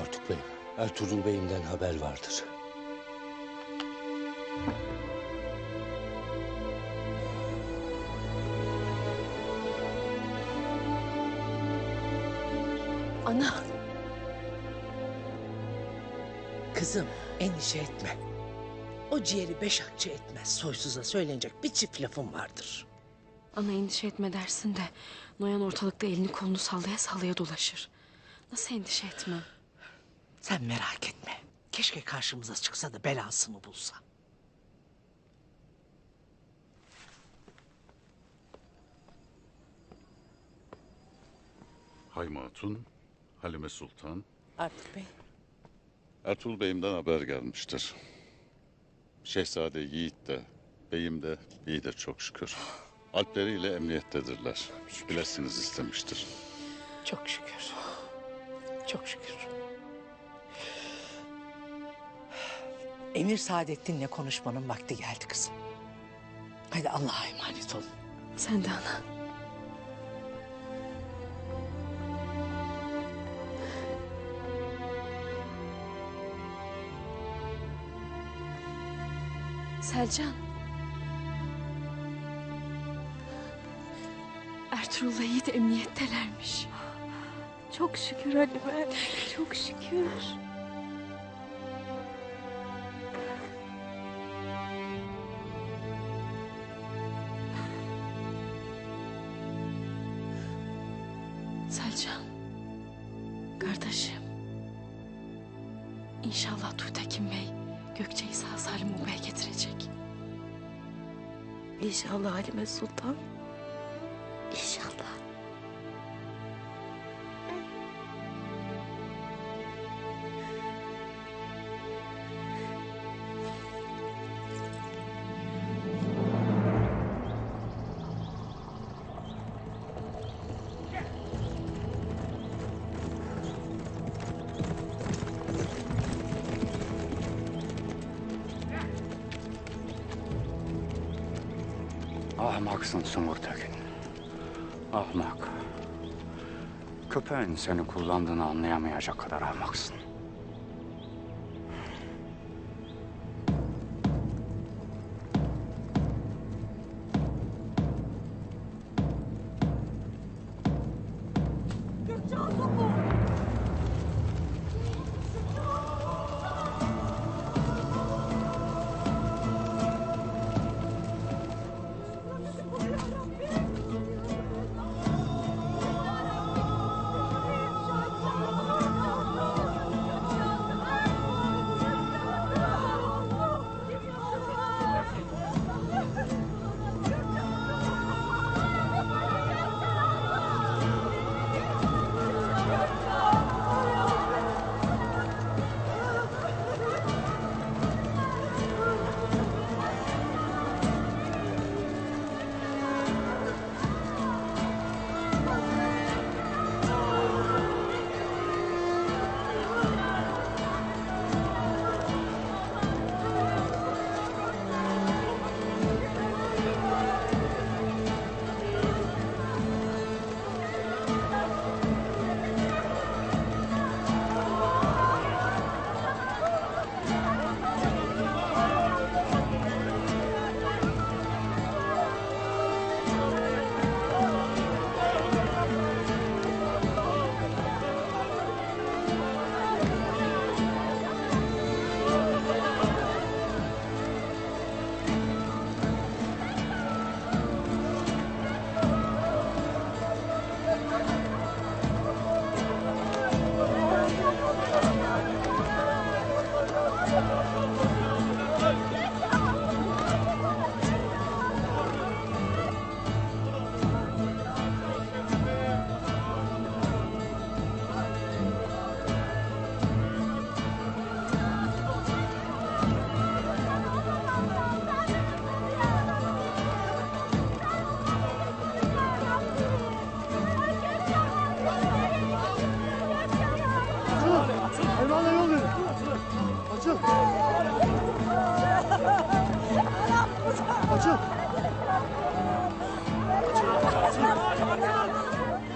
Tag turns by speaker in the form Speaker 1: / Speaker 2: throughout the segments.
Speaker 1: Artuk Bey, Ertuğrul Bey'imden haber vardır.
Speaker 2: Ana.
Speaker 3: Kızım, endişe etme. O ciğeri beş akçe etmez. Soysuza söylenecek bir çift lafım vardır.
Speaker 2: Ana endişe etme dersin de Noyan ortalıkta elini kolunu sallaya sallaya dolaşır. Nasıl endişe etmem?
Speaker 3: Sen merak etme. Keşke karşımıza çıksa da belasını bulsa.
Speaker 4: Hayma Hatun, Halime Sultan.
Speaker 3: Artuk Bey.
Speaker 4: Ertuğrul Bey'imden haber gelmiştir. Şehzade Yiğit de, beyim de iyidir çok şükür. Alpleriyle emniyettedirler. Bilesiniz istemiştir.
Speaker 3: Çok şükür. Çok şükür. Emir Saadettin'le konuşmanın vakti geldi kızım. Hadi Allah'a emanet ol.
Speaker 2: Sen de ana. Selcan. Ertuğrul'la Yiğit emniyettelermiş. Çok şükür Halime, çok şükür. Selcan, kardeşim. İnşallah Tuğtekin Bey Gökçe'yi sağ salim obaya getirecek.
Speaker 5: İnşallah Halime Sultan. İnşallah.
Speaker 6: Ahmaksın Sungur Tekin. Ahmak. Köpeğin seni kullandığını anlayamayacak kadar ahmaksın.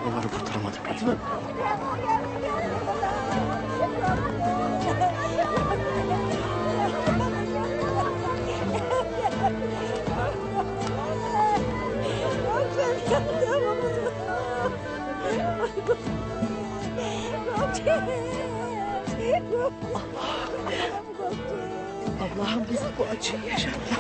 Speaker 6: Onları kurtaramadık.
Speaker 3: Allah'ım bize bu acıyı yaşatma.